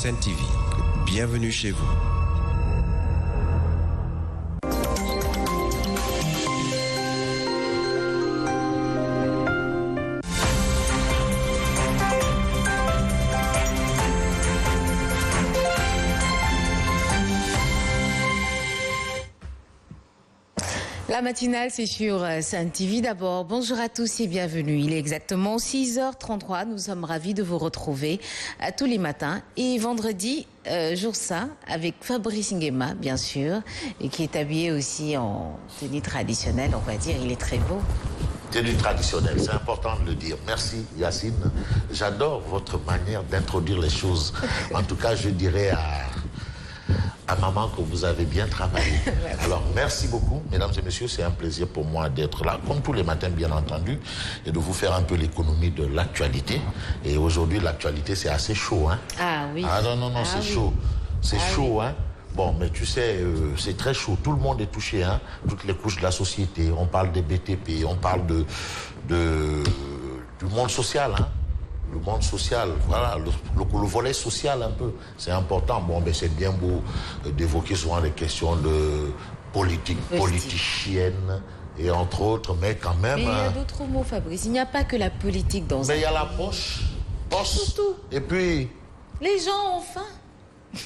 Sen TV. Bienvenue chez vous. La matinale, c'est sur Sen TV. D'abord, bonjour à tous et bienvenue. Il est exactement 6h33. Nous sommes ravis de vous retrouver tous les matins. Et vendredi, jour saint, avec Fabrice Nguema, bien sûr, et qui est habillé aussi en tenue traditionnelle, on va dire. Il est très beau. Tenue traditionnelle, c'est important de le dire. Merci Yacine. J'adore votre manière d'introduire les choses. En tout cas, je dirais à maman que vous avez bien travaillé. Alors, merci beaucoup, mesdames et messieurs. C'est un plaisir pour moi d'être là, comme tous les matins, bien entendu, et de vous faire un peu l'économie de l'actualité. Et aujourd'hui, l'actualité, c'est assez chaud, hein? Ah oui. Ah non, c'est chaud. C'est chaud, hein? Bon, mais tu sais, c'est très chaud. Tout le monde est touché, hein? Toutes les couches de la société. On parle des BTP, on parle du monde social, hein? Le monde social, voilà, le volet social un peu, c'est important. Bon, ben c'est bien beau d'évoquer souvent les questions de politique, politicienne, et entre autres, mais quand même... Mais il y a d'autres mots, Fabrice. Il n'y a pas que la politique dans mais il y a la poche, surtout. Et puis... Les gens ont faim.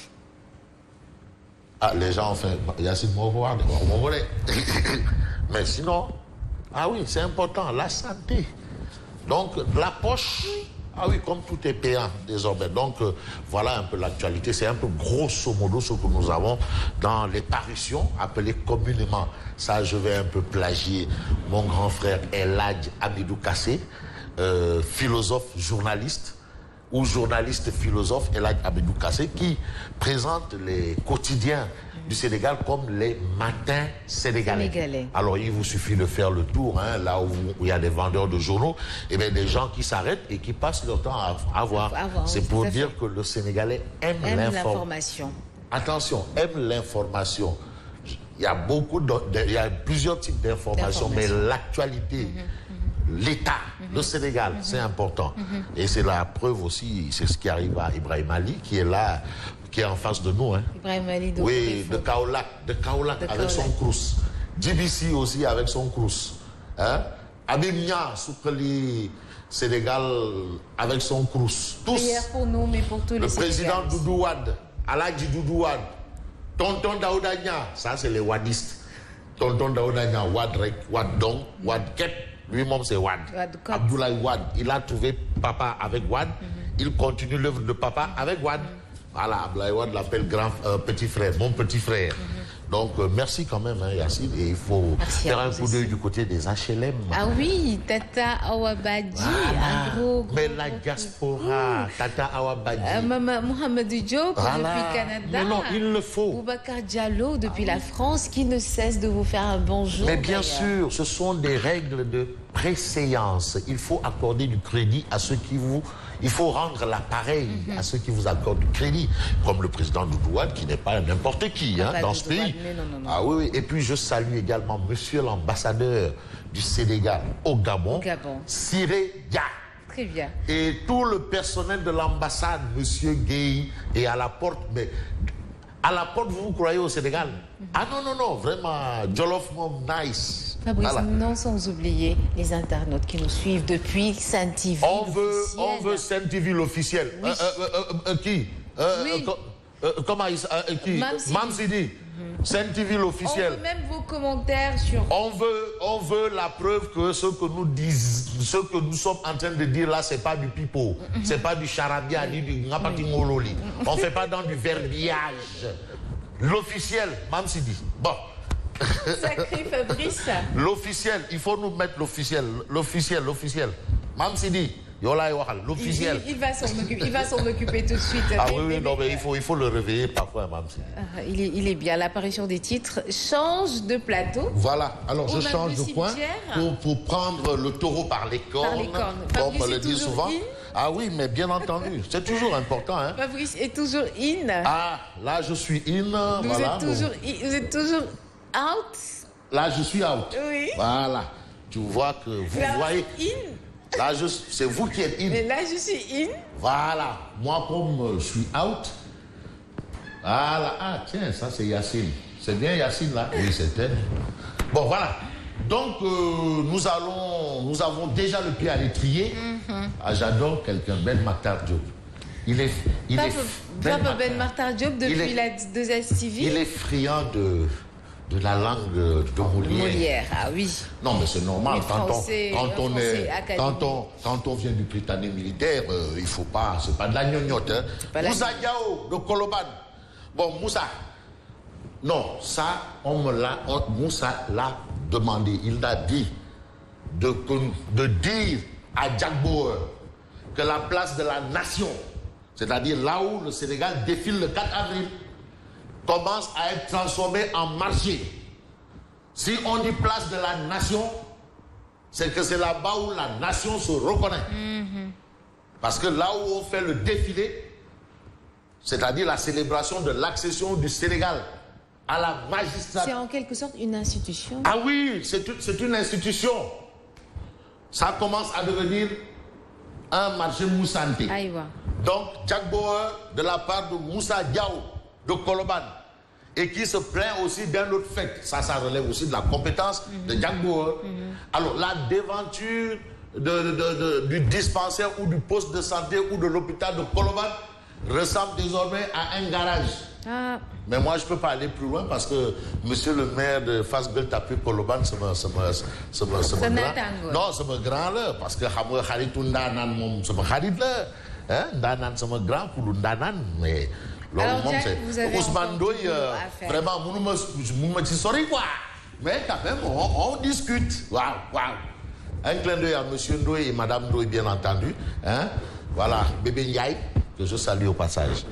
Ah, les gens ont faim. Il y a ce mot voir, mais sinon, ah oui, c'est important, la santé. Donc, la poche... Ah oui, comme tout est payant désormais. Donc, voilà un peu l'actualité. C'est un peu grosso modo ce que nous avons dans les parutions appelées communément. Ça, je vais un peu plagier mon grand frère El Hadj Amidou Kassé, philosophe journaliste, ou journaliste philosophe El Hadj Amidou Kassé, qui présente les quotidiens du Sénégal comme les matins sénégalais. Alors, il vous suffit de faire le tour, hein, là où il y a des vendeurs de journaux, et bien des gens qui s'arrêtent et qui passent leur temps à voir. C'est pour dire que le Sénégalais aime l'information. Attention, aime l'information. Il y a il y a plusieurs types d'informations, mais l'actualité, l'État, le Sénégal, c'est important. Et c'est la preuve aussi, c'est ce qui arrive à Ibrahim Ali, qui est là, qui est en face de nous. Hein. Ibrahim Ali de Kaolack, avec son crous. JBC aussi avec son crous. Hein? Abimnia, Soukali, Sénégal, avec son crous. Tous. Prière pour nous, mais pour tous les Le président Doudou Wade, Aladji Doudou Wade, Tonton Daouda Nia, ça c'est les wadistes. Tonton Daouda Nia, Wade Rek, Wade Dong, Wade Kep, lui-même c'est Wade. Abdoulaye Wade, il a trouvé papa avec Wade, il continue l'œuvre de papa avec Wade. Voilà, Abdoulaye Wade l'appelle petit frère, mon petit frère. Donc, merci quand même, hein, Yacine. Et il faut faire un coup d'œil du côté des HLM. Ah oui, Tata Awabadji, voilà. Un gros mais la diaspora, Tata Awabadji. Maman Mohamed Diop depuis Canada. Mais non, il le faut. Boubacar Diallo depuis la France, qui ne cesse de vous faire un bonjour. Mais bien sûr, ce sont des règles de préséance. Il faut accorder du crédit à ceux qui vous... Il faut rendre l'appareil à ceux qui vous accordent du crédit, comme le président Doudou Wade, qui n'est pas n'importe qui hein, dans ce pays. Non. Ah oui. Et puis je salue également monsieur l'ambassadeur du Sénégal au Gabon, Siré Dia. Très bien. Et tout le personnel de l'ambassade, monsieur Gueye, et à la porte, mais à la porte, vous croyez au Sénégal? Ah non, vraiment, Jollof Mom, nice. Fabrice, non sans oublier les internautes qui nous suivent depuis Sen TV. On veut Sen TV l'officiel. Oui. Qui comment qui? Mam Sidi. Sen TV l'officiel. On veut même vos commentaires sur... On veut la preuve que ce que nous sommes en train de dire là, c'est pas du pipeau, c'est pas du charabia, ni du ngapatingololi. On fait pas dans du verbiage. L'officiel, Mam Sidi. Bon. Sacré Fabrice. L'officiel, il faut nous mettre l'officiel. Mam Sidi, l'officiel. Il va s'en occuper tout de suite. Ah oui, non, mais il faut le réveiller parfois, Mam Sidi. Il est bien. L'apparition des titres change de plateau. Voilà, alors je change de point pour prendre le taureau par les cornes. Comme on le dit souvent. Ah oui, mais bien entendu, c'est toujours important. Hein. Fabrice est toujours in. Ah, là je suis in. Vous êtes toujours out. Là je suis out. Oui. Voilà. Tu vois que vous voyez. In. Là c'est vous qui êtes in. Mais là je suis in. Voilà. Moi comme je suis out, Ah, tiens, ça c'est Yacine. C'est bien Yacine là? Oui, c'est elle. Bon, voilà. Donc, nous avons déjà le pied à l'étrier. Ah, j'adore quelqu'un, Ben Makhtar Diop. Il est Ben Makhtar Diop depuis la 2STV. Il est friand de la langue de Molière. Molière, ah oui. Non, mais c'est normal. Quand on vient du Prytanée militaire, il faut pas, c'est pas de la gnognotte. Hein. Moussa Diao de Koloban. Bon, Moussa. Non, ça, Moussa l'a demandé. Il a dit de dire à Jack Bauer que la place de la nation, c'est-à-dire là où le Sénégal défile le 4 avril, commence à être transformé en marché. Si on dit place de la nation, c'est que c'est là-bas où la nation se reconnaît. Parce que là où on fait le défilé, c'est-à-dire la célébration de l'accession du Sénégal à la magistrature. C'est en quelque sorte une institution. Ah oui, c'est une institution. Ça commence à devenir un marché moussanté. Aïwa. Donc, Jack Bauer, de la part de Moussa Diao, de Koloban, et qui se plaint aussi d'un autre fait. Ça relève aussi de la compétence de Jack Bauer. Alors, la déventure du dispensaire ou du poste de santé ou de l'hôpital de Koloban ressemble désormais à un garage. Ah. Mais moi, je ne peux pas aller plus loin parce que monsieur le maire de Fass Gueule Tapée Koloban, c'est grand. Non, c'est mon grand là. Parce que Hamou Kharitou Ndanan, c'est mon Kharit là. Ndanan, c'est mon grand pour Ndanan. Mais alors, Jack, vous avez Ousmane Doye, vraiment, je me dis sorry quoi. Mais quand même, on discute. Waouh. Un clin d'œil à monsieur Ndoye et madame Ndoye, bien entendu. Voilà, bébé Ndiaye, que je salue au passage.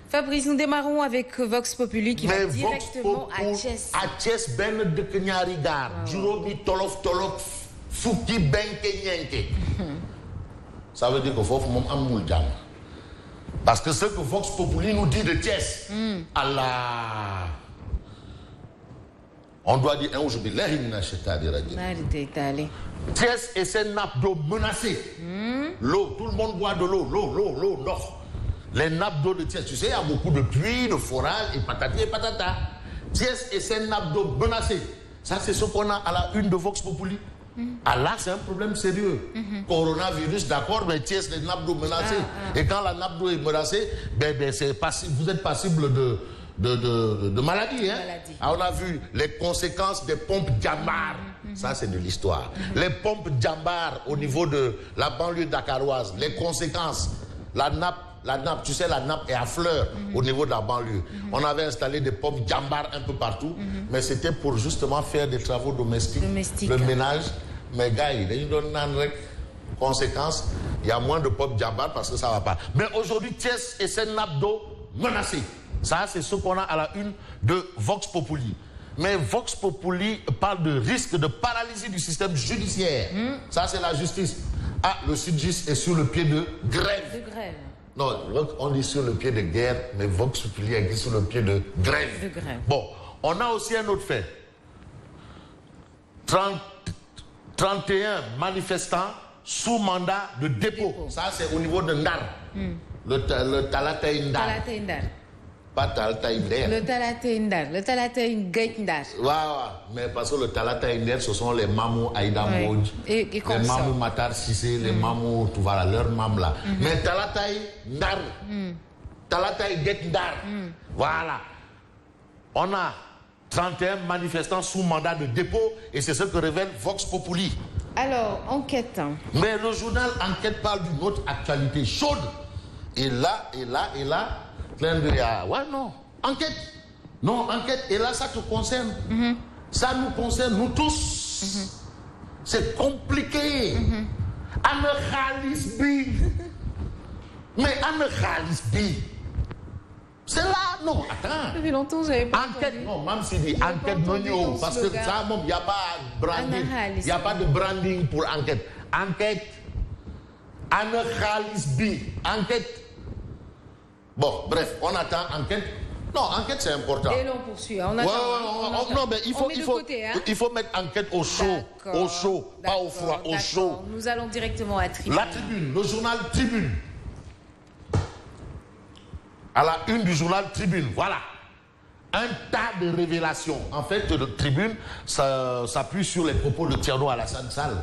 Fabrice, nous démarrons avec Vox Populi qui va directement à Thiès. À Thiès, ben de Kenyari Gar, Juromi Tolof, Fouki Benke Nyenke. Ça veut dire qu'il faut que jam. Parce que ce que Vox Populi nous dit de Thiès, Allah. On doit dire un jour, Thiès et ses nappes d'eau menacées. L'eau, tout le monde boit de l'eau, l'eau, les nappes d'eau de Thiès, tu sais, il y a beaucoup de pluie, de forage, et patati et patata. Thiès et ses nappes d'eau menacées. Ça, c'est ce qu'on a à la une de Vox Populi. Ah là, c'est un problème sérieux. Coronavirus, d'accord, mais Thiès, les nappes d'eau menacées. Et quand la nappe d'eau est menacée, vous êtes passible de maladie. Hein? Ah, on a vu les conséquences des pompes Djambar. Ça, c'est de l'histoire. Les pompes Djambar au niveau de la banlieue dakaroise. Les conséquences. La nappe, tu sais, la nappe est à fleur au niveau de la banlieue. On avait installé des pompes Djambar un peu partout, mais c'était pour justement faire des travaux domestiques. Le ménage. Mais gars, il donne une conséquence. Il y a moins de pompes Djambar parce que ça ne va pas. Mais aujourd'hui, Thiès et ses nappes d'eau menacées. Ça, c'est ce qu'on a à la une de Vox Populi. Mais Vox Populi parle de risque de paralysie du système judiciaire. Ça, c'est la justice. Ah, le Sudjust est sur le pied de grève. Non, on dit sur le pied de guerre, mais Vox Populi est sur le pied de grève. Bon, on a aussi un autre fait. 31 manifestants sous mandat de dépôt. Ça, c'est au niveau de Ndar. Le Talatay Ndar. Pas Talatay Ndar. Le Talatay Ndar. Le Talatay Ndar. Mais parce que le Talatay Ndar, ce sont les Mamou Aïda Mbodj, les Mamou Matar Sissé, les Mamou, tout voilà, leurs Mam là. Mais Talatay Ndar, Talatay Ndar, voilà. On a 31 manifestants sous mandat de dépôt et c'est ce que révèle Vox Populi. Alors, enquête. Mais le journal Enquête parle d'une autre actualité chaude. Et là, plein de... Ouais, non. Enquête. Non, enquête. Et là, ça te concerne. Ça nous concerne, nous tous. C'est compliqué. Anne Khalis Bi. Mais Anne Khalis Bi. C'est là, non, attends. Depuis longtemps, j'avais pas enquête, entendu. Non, même si dit enquête non, parce que ça, il n'y a pas de branding. Il n'y a pas de branding pour enquête. Enquête. Anne Khalis Bi. Enquête. Bon, bref, on attend enquête. Non, enquête, c'est important. Et l'on poursuit. On attend. Non, mais il faut mettre enquête au chaud, pas au froid, au chaud. Nous allons directement à Tribune. La Tribune, le journal Tribune. À la une du journal Tribune, voilà. Un tas de révélations. En fait, le Tribune s'appuie sur les propos de Thierno Alassane Sall.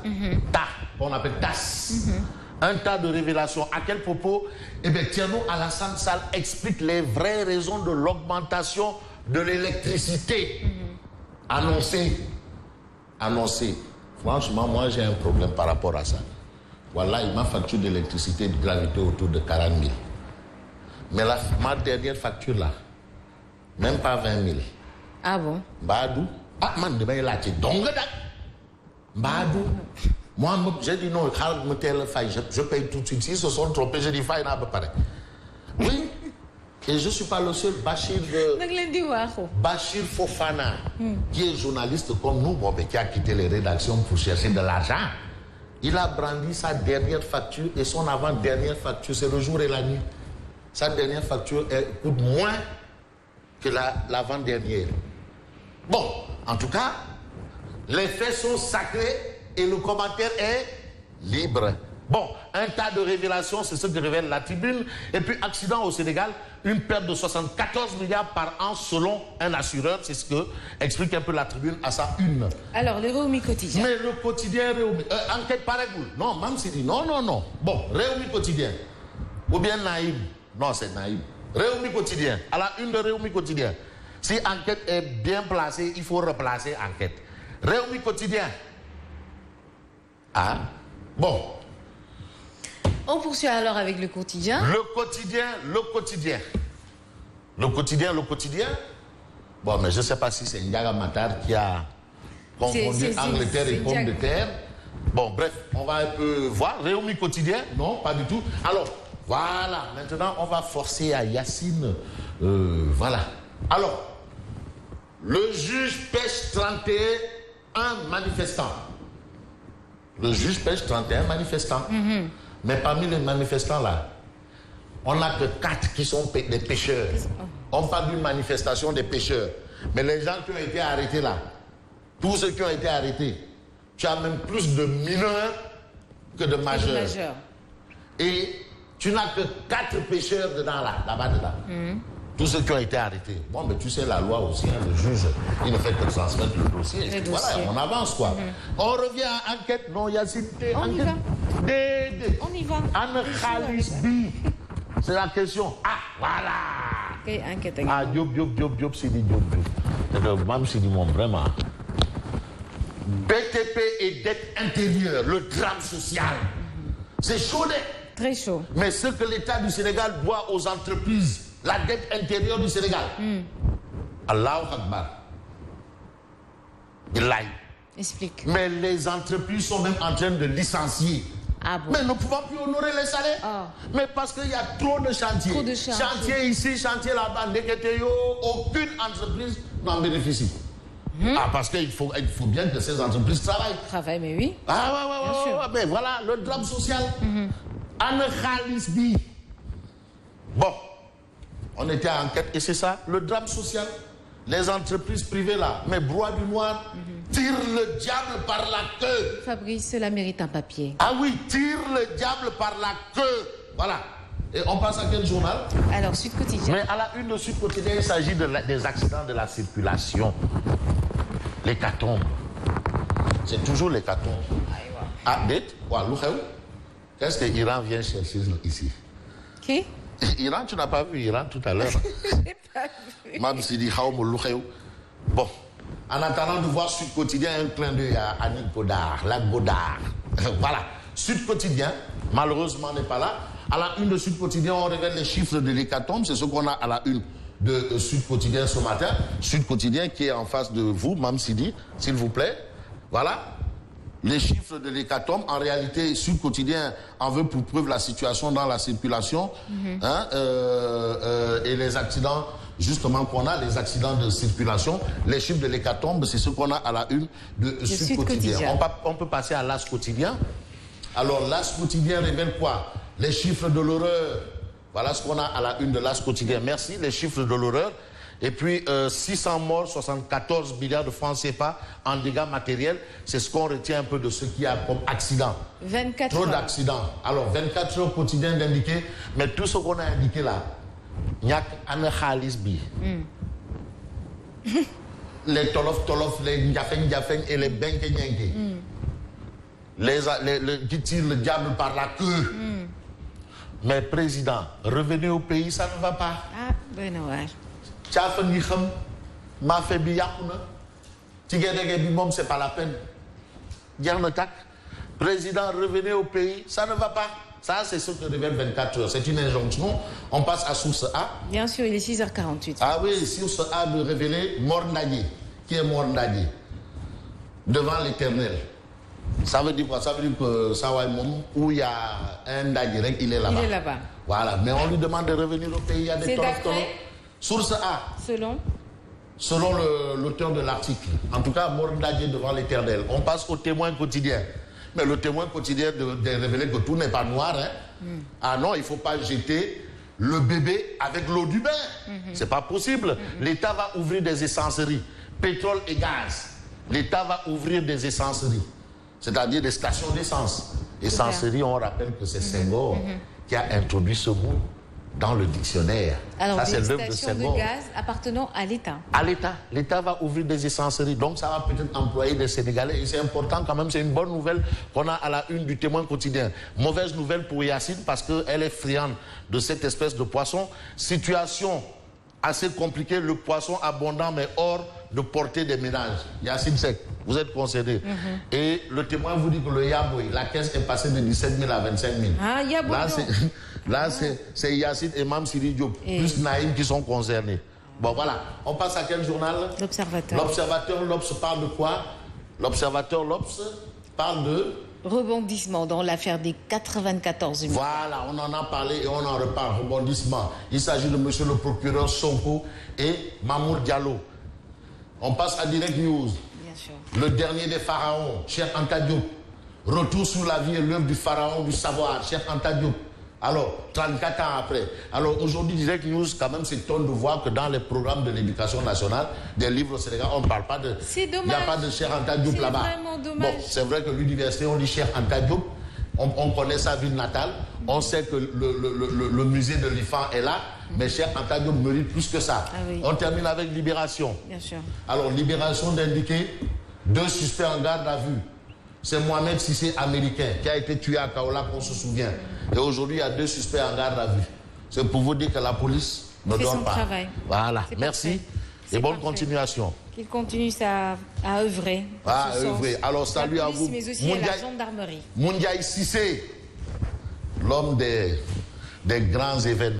On appelle TAS. Un tas de révélations. À quel propos? Eh bien, Thierno Alassane Sall explique les vraies raisons de l'augmentation de l'électricité. Annoncée. Franchement, moi, j'ai un problème par rapport à ça. Voilà, ma facture d'électricité gravité autour de 40 000. Mais ma dernière facture, là, même pas 20 000. Ah bon? Badou. Ah, man, de là, tu donnes. Badou. Moi, j'ai dit non, je paye tout de suite. S'ils se sont trompés, j'ai dit faille, n'a pas pareil. Oui. Et je ne suis pas le seul. Bachir Fofana, qui est journaliste comme nous, bon, qui a quitté les rédactions pour chercher de l'argent, il a brandi sa dernière facture et son avant-dernière facture, c'est le jour et la nuit. Sa dernière facture coûte moins que l'avant-dernière. Bon, en tout cas, les faits sont sacrés et le commentaire est libre. Bon, un tas de révélations, c'est ce que révèle la Tribune. Et puis, accident au Sénégal, une perte de 74 milliards par an selon un assureur. C'est ce que explique un peu la Tribune à sa une. Alors, le Réumi quotidien. Mais le quotidien Réumi. Enquête par égout. Non, même s'il dit non. Bon, Réumi quotidien. Ou bien Naïm. Non, c'est Naïm. Réumi quotidien. À la une de Réumi quotidien. Si enquête est bien placée, il faut replacer enquête. Réumi quotidien. Ah, bon. On poursuit alors avec le quotidien. Le quotidien. Bon, mais je ne sais pas si c'est Ndiaga Matar qui a confondu Angleterre et pomme de terre. Bon, bref, on va un peu voir. Réumi quotidien, non, pas du tout. Alors, voilà, maintenant, on va forcer à Yacine. Voilà. Alors, le juge pêche 31 manifestants. Le juge pêche 31 manifestants. Mais parmi les manifestants là, on n'a que 4 qui sont des pêcheurs. On parle d'une manifestation des pêcheurs. Mais les gens qui ont été arrêtés là, tous ceux qui ont été arrêtés, tu as même plus de mineurs que de majeurs. Et tu n'as que 4 pêcheurs dedans là-bas dedans. Tous ceux qui ont été arrêtés. Bon, mais tu sais, la loi aussi, hein, le juge, il ne fait que transmettre le dossier. Voilà, on avance quoi. On revient à enquête. Non, Yacine, on y va. On y va. Anne Khalisbi. C'est la question. Ah, voilà. Quelle enquête? Ah, Diop, Sidi, Diop. C'est que même Sidi, vraiment. BTP et dette intérieure, le drame social. C'est chaud, très chaud. Mais ce que l'État du Sénégal doit aux entreprises, la dette intérieure du Sénégal. Allahu Akbar. Il l'aille. Explique. Mais les entreprises sont même en train de licencier. Ah bon? Mais nous ne pouvons plus honorer les salaires. Mais parce qu'il y a trop de chantiers. Chantier ici, chantier là-bas. Aucune entreprise n'en bénéficie. Parce qu'il faut bien que ces entreprises travaillent. Travaillent, mais oui. Mais voilà, le drame social. Anne Khalisbi. Bon. On était en enquête et c'est ça, le drame social. Les entreprises privées là, mais broie du noir, tire le diable par la queue. Fabrice, cela mérite un papier. Ah oui, tire le diable par la queue. Voilà. Et on passe à quel journal? Alors, Sud Quotidien. Mais à la une de Sud Quotidien, il s'agit des accidents de la circulation. L'hécatombe. C'est toujours l'hécatombe. Ah, dette? Qu'est-ce que l'Iran vient chercher ici? Qui? Iran, tu n'as pas vu Iran tout à l'heure? J'ai pas vu. Bon, en attendant de voir Sud Quotidien, un clin d'œil à Annick Godard, la Godard. Voilà, Sud Quotidien, malheureusement, n'est pas là. À la une de Sud Quotidien, on révèle les chiffres de l'hécatombe. C'est ce qu'on a à la une de Sud Quotidien ce matin. Sud Quotidien qui est en face de vous, Mme Sidi, s'il vous plaît. Voilà. Les chiffres de l'hécatombe, en réalité, Sud Quotidien en veut pour preuve la situation dans la circulation et les accidents, justement, qu'on a, les accidents de circulation. Les chiffres de l'hécatombe, c'est ce qu'on a à la une de Sud Quotidien. On peut passer à l'As Quotidien. Alors, l'As Quotidien révèle quoi? Les chiffres de l'horreur. Voilà ce qu'on a à la une de l'As Quotidien. Merci, les chiffres de l'horreur. Et puis 600 morts, 74 milliards de francs CFA en dégâts matériels. C'est ce qu'on retient un peu de ce qu'il y a comme accident. 24 Trop heures. d'accidents. Alors 24 heures quotidien d'indiquer, mais tout ce qu'on a indiqué là, ñàkk ana xaalis bi. Les tolof-tolof, les njafeng-njafeng et les benke-ñenke. Les qui tirent le diable par la queue. Mais président, revenez au pays, ça ne va pas. Ah, doy na waar. Caafa ngi xam maafe bi yàqu na ci gerte bi moom c'est pas la peine. Jeex na tàkk. Président, revenez au pays, ça ne va pas. Ça, c'est ce que révèle 24 heures. C'est une injonction. On passe à source A. Bien sûr, il est 6h48. Ah oui, source A de révéler Mor Ndadji. Qui est Mor Ndadji? Devant l'Éternel. Ça veut dire quoi? Ça veut dire que Sawaïmom, où il y a un Ndadji, il est là-bas. Il est là-bas. Voilà, mais on lui demande de revenir au pays. Il y a des tolof-tolof. Source A. Selon l'auteur de l'article. En tout cas, Mor Ndadji devant l'Éternel. On passe au témoin quotidien. Mais le témoin quotidien de révéler que tout n'est pas noir. Ah non, il ne faut pas jeter le bébé avec l'eau du bain. C'est pas possible. L'État va ouvrir des essenceries. Pétrole et gaz. L'État va ouvrir des essenceries. C'est-à-dire des stations d'essence. Essencerie, on rappelle que c'est Senghor qui a introduit ce mot dans le dictionnaire. Alors, ça, c'est l'œuvre de stations Senghor. de gaz appartenant à l'État. À l'État. L'État va ouvrir des essenceries. Donc, ça va peut-être employer des Sénégalais. Et c'est important quand même. C'est une bonne nouvelle qu'on a à la une du témoin quotidien. Mauvaise nouvelle pour Yacine parce qu'elle est friande de cette espèce de poisson. Situation assez compliquée. Le poisson abondant mais hors de portée des ménages. Yacine Seck, vous êtes concerné. Et le témoin vous dit que le Yaboy, la caisse est passée de 17 000 à 25 000. Ah, Yaboy. Là, c'est Yacine et Mam Siri Diop, plus Naïm qui sont concernés. Bon, voilà. On passe à quel journal? L'Observateur. L'Observateur, l'Obs parle de quoi? L'Observateur, l'Obs parle de... Rebondissement dans l'affaire des 94 millions. Voilà, on en a parlé et on en reparle. Rebondissement. Il s'agit de monsieur le procureur Sonko et Mamour Diallo. On passe à Direct News. Bien sûr. Le dernier des pharaons, Cheikh Anta Diop. Retour sur la vie et l'œuvre du pharaon du savoir, Cheikh Anta Diop. Alors, 34 ans après. Alors, aujourd'hui, Direct News, quand même, s'étonne de voir que dans les programmes de l'éducation nationale, des livres au Sénégal, on ne parle pas de... C'est dommage. Il n'y a pas de Cheikh Anta Diop là-bas. C'est vraiment dommage. Bon, c'est vrai que l'université, on dit Cheikh Anta Diop. On connaît sa ville natale. On sait que le musée de l'IFAN est là. Mais Cheikh Anta Diop mérite plus que ça. Ah oui. On termine avec Libération. Bien sûr. Alors, Libération d'indiquer 2 suspects en garde à vue. C'est Mohamed Sissé, américain, qui a été tué à Kaola, qu'on se souvient. Et aujourd'hui, il y a 2 suspects en garde à vue. C'est pour vous dire que la police ne dort pas. Travail. Voilà. Merci. Et bonne continuation. Qu'il continue à œuvrer. À œuvrer. Alors, salut à vous. Mais aussi à la gendarmerie. Moundiaï Sissé, l'homme des grands événements.